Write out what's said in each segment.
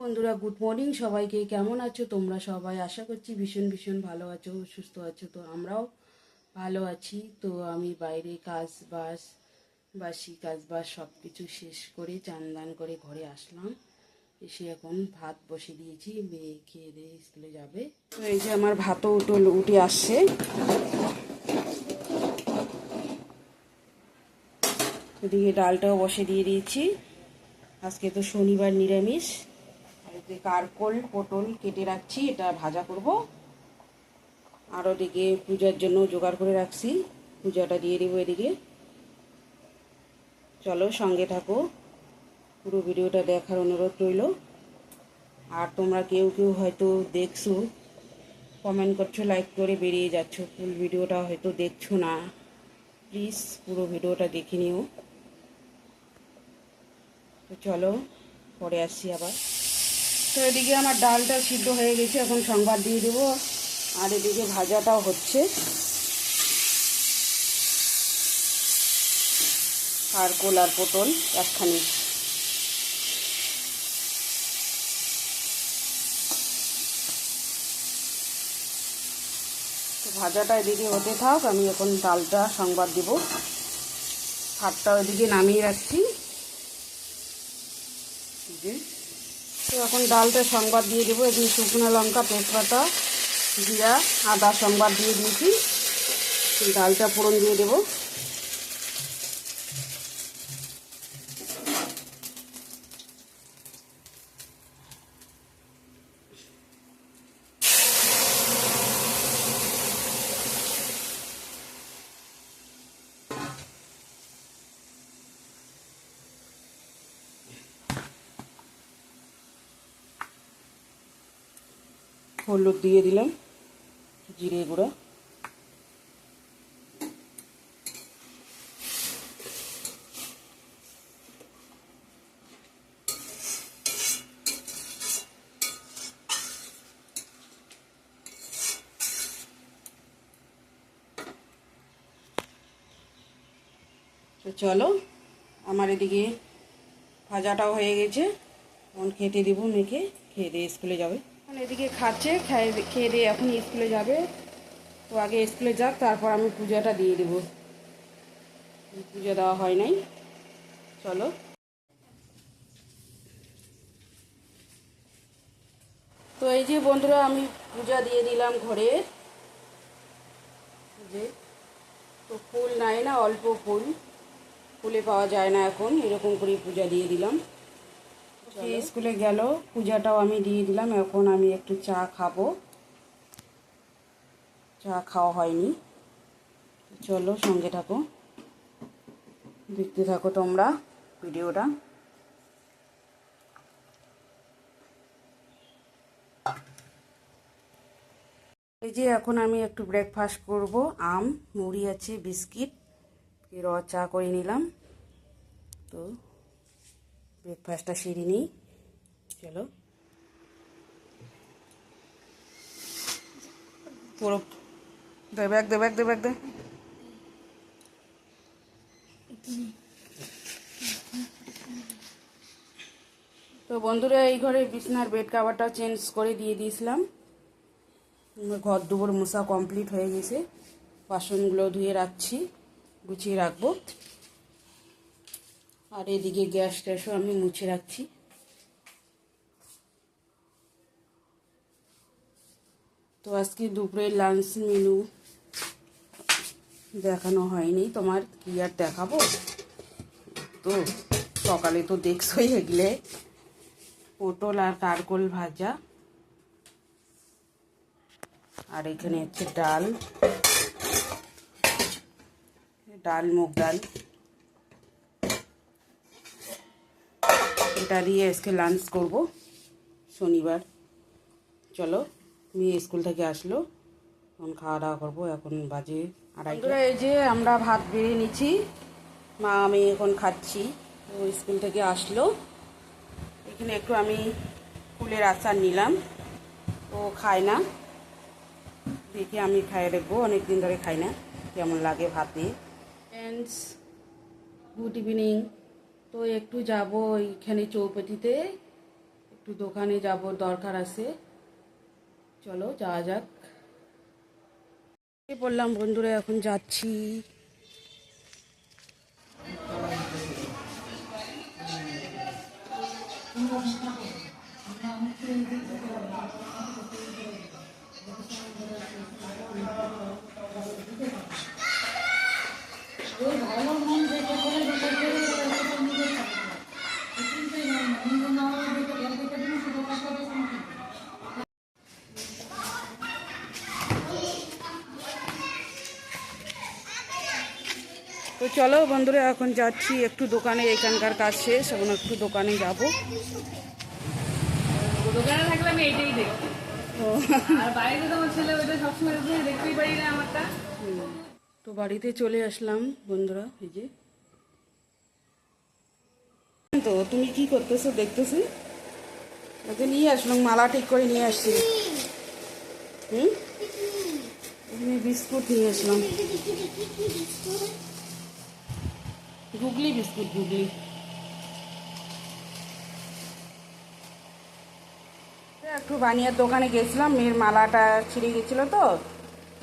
বন্ধুরা, good morning সবাইকে। কেমন আছো তোমরা সবাই? আশা করছি ভীষণ ভীষণ ভালো আছো, সুস্থ আছো। তো আমরাও ভালো আছি। তো আমি বাইরে বাসি কাজ বাস সব কিছু শেষ করে চান দান করে ঘরে আসলাম। এসে এখন ভাত বসে দিয়েছি, মেয়ে খেয়ে দিয়ে স্কুলে যাবে। তো এই যে আমার ভাতও উঠে আসছে। এদিকে ডালটাও বসে দিয়ে দিয়েছি। আজকে তো শনিবার, নিরামিষ। আর এদিকে কারকোল পটল কেটে রাখছি, এটা ভাজা করব। আর ওদিকে পূজার জন্য জোগাড় করে রাখছি, পূজাটা দিয়ে দেবো এদিকে। চলো সঙ্গে থাকো, পুরো ভিডিওটা দেখার অনুরোধ রইল। আর তোমরা কেউ কেউ হয়তো দেখছো, কমেন্ট করছো, লাইক করে বেরিয়ে যাচ্ছ, ফুল ভিডিওটা হয়তো দেখছো না। প্লিজ পুরো ভিডিওটা দেখে নিও। তো চলো পরে আসছি আবার। তো এদিকে আমার ডালটা সিদ্ধ হয়ে গেছে, এখন সংবাদ দিয়ে দেবো। আর এদিকে ভাজাটাও হচ্ছে, কারকোল আর পটল একখানি। তো ভাজাটা এদিকে হতে থাক, আমি এখন ডালটা সংবাদ দেব। ভাতটা ওইদিকে নামিয়ে রাখছি। তো এখন ডালটা সংবাদ দিয়ে দেবো। এখানে শুকনো লঙ্কা, তেজপাতা, জিরা, আদা সংবাদ দিয়ে দিয়েছি। ডালটা ফোড়ন দিয়ে দেবো। হলুদ দিয়ে দিলাম, জিরে গুঁড়ো, তো চলো আমার এদিকে ভাজাটাও হয়ে গেছে। এখন খেতে দেবো মেয়েকে, খেয়ে দিয়ে স্কুলে যাবে। এখন এদিকে খাচ্ছে, খেয়ে দিয়ে এখন স্কুলে যাবে। তো আগে স্কুলে যাক, তারপর আমি পূজাটা দিয়ে দেবো। পূজা দেওয়া হয় নাই। চলো। তো এই যে বন্ধুরা, আমি পূজা দিয়ে দিলাম ঘরে। যে তো ফুল নাই না, অল্প ফুল, ফুলে পাওয়া যায় না এখন, এরকম করে পূজা দিয়ে দিলাম। স্কুলে গেল, পূজাটাও আমি দিয়ে দিলাম। এখন আমি একটু চা খাবো, চা খাওয়া হয়নি। চলো সঙ্গে থাকো, দেখতে থাকো তোমরা ভিডিওটা। এই যে এখন আমি একটু ব্রেকফাস্ট করব। আম, মুড়ি আছে, বিস্কিট, র চা করে নিলাম। তো ব্রেকফাস্টটা সেরে নিই। চলো পুরো দে ব্যাগ দে ব্যাগ দে ব্যাগ দে। তো বন্ধুরা, এই ঘরে বিছনার বেড কাভারটা চেঞ্জ করে দিয়ে দিয়েছিলাম। ঘর দুপুর মোছা কমপ্লিট হয়ে গেছে। বাসনগুলো ধুয়ে রাখছি, গুছিয়ে রাখবো। আর এদিকে গ্যাস ট্যাসও আমি মুছে রাখছি। তো আজকে দুপুরের লাঞ্চ মেনু দেখানো হয়নি, তোমার কি আর দেখাবো। তো সকালে তো দেখছোই এগুলো, পটল আর কারকোল ভাজা। আর এখানে হচ্ছে ডাল, মুগ ডাল। এটা দিয়ে আজকে লাঞ্চ করব, শনিবার। চলো, মেয়ে স্কুল থেকে আসলো, এখন খাওয়া দাওয়া করবো। এখন বাজে 2:30। এই যে আমরা ভাত বেড়ে নিচ্ছি, মা আমি এখন খাচ্ছি। ও স্কুল থেকে আসলো। এখানে একটু আমি ফুলের আচার নিলাম, ও খায় না, দেখি আমি খাইয়ে দেখবো, অনেকদিন ধরে খাই না, কেমন লাগে ভাত দিয়ে। Friends, good evening. তো একটু যাব ওইখানে চৌপতিতে, একটু দোকানে যাব, দরকার আছে। চলো যাওয়া যাক। বললাম বন্ধুরা, এখন যাচ্ছি। তো চলো বন্ধুরা, এখন যাচ্ছি একটু দোকানে, এখানকার কাজ শেষ, এখন একটু দোকানে যাব। দোকানে থাকলে আমি এইটাই দেখি, আর বাইরে তো আমার ছেলে ওইটা সবসময় দেখতেই পারি না আমারটা। তো বাড়িতে চলে আসলাম বন্ধুরা, এই যে। তো তুমি কি করতেছো দেখতেছি? ওকে নিয়ে আসলাম, মালা ঠিক করে নিয়ে আসছি। এখানে বিস্কুট নিয়ে আসলাম, গুগলি বিস্কুট, গুগলি। একটু বানিয়ার দোকানে গেছিলাম, মেয়ের মালাটা ছিঁড়ে গেছিলো, তো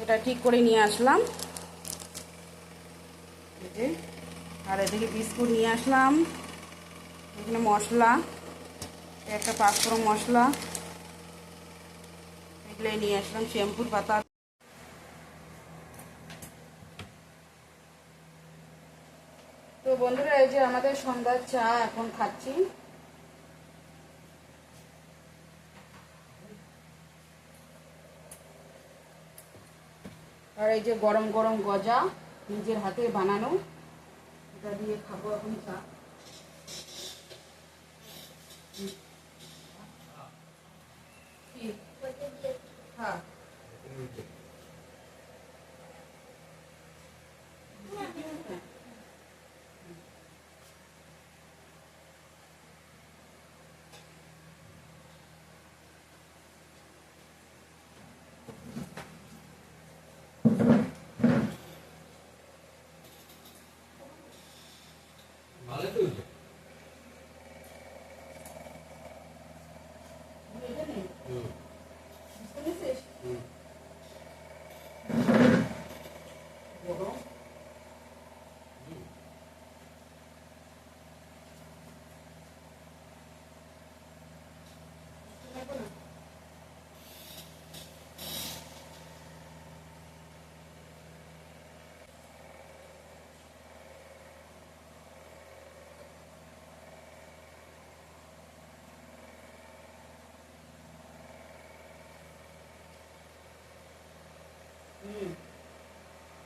এটা ঠিক করে নিয়ে আসলাম। আর এদিকে বিস্কুট নিয়ে আসলাম, এখানে মশলা, একটা 5 মশলা, এগুলো নিয়ে আসলাম, শ্যাম্পুর পাতা। তো বন্ধুরা, এই যে আমাদের সন্ধ্যার চা এখন খাচ্ছি। আর এই যে গরম গরম গজা, নিজের হাতে বানানো, এটা দিয়ে খাবো এখন চা। হ্যাঁ,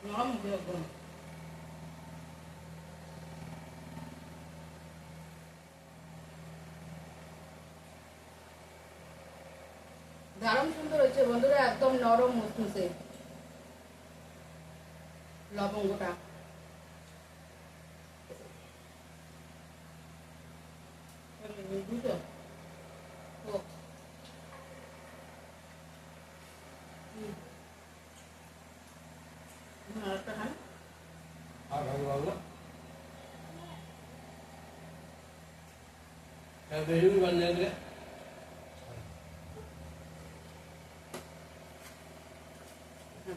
নরম হবে একদম। দারুণ সুন্দর হয়েছে বন্ধুরা, একদম নরম মুসমুসে লবঙ্গটা। বুঝছো? আরেকটা খান।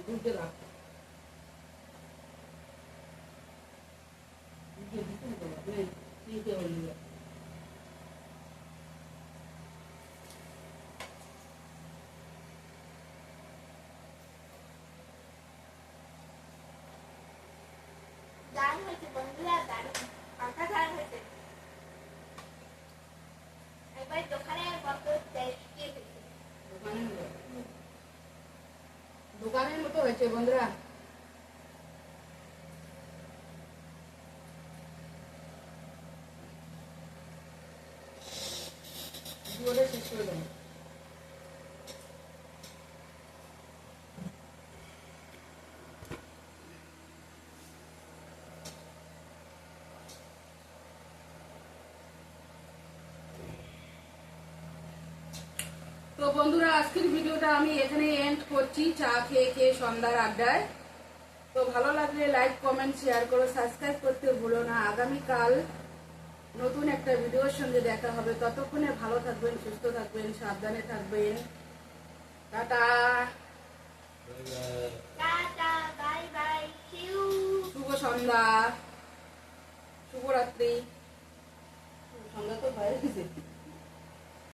দুধে রাখ, দুধে দিতে হবে, দিতে হবে। দারুণ হয়েছে বন্ধুরা, দারুণ, অসাধারণ হয়েছে। একবার দোকানে মতো টেস্টি হয়েছে। দোকানের মতো হয়েছে বন্ধুরা। শেষ করে দেবো। তো বন্ধুরা, আজকের ভিডিওটা আমি এখানে এন্ড করছি, চা খেয়ে খেয়ে সন্ধ্যার আড্ডায়। তো ভালো লাগলে লাইক, কমেন্ট, শেয়ার করো, সাবস্ক্রাইব করতে ভুলো না। আগামীকাল নতুন একটা ভিডিওর সঙ্গে দেখা হবে। ততক্ষণে ভালো থাকবেন, সুস্থ থাকবেন, সাবধানে থাকবেন। Tata, tata, bye bye, see you. শুভ সন্ধ্যা, শুভরাত্রি। সন্ধ্যা তো হয়ে গেছে।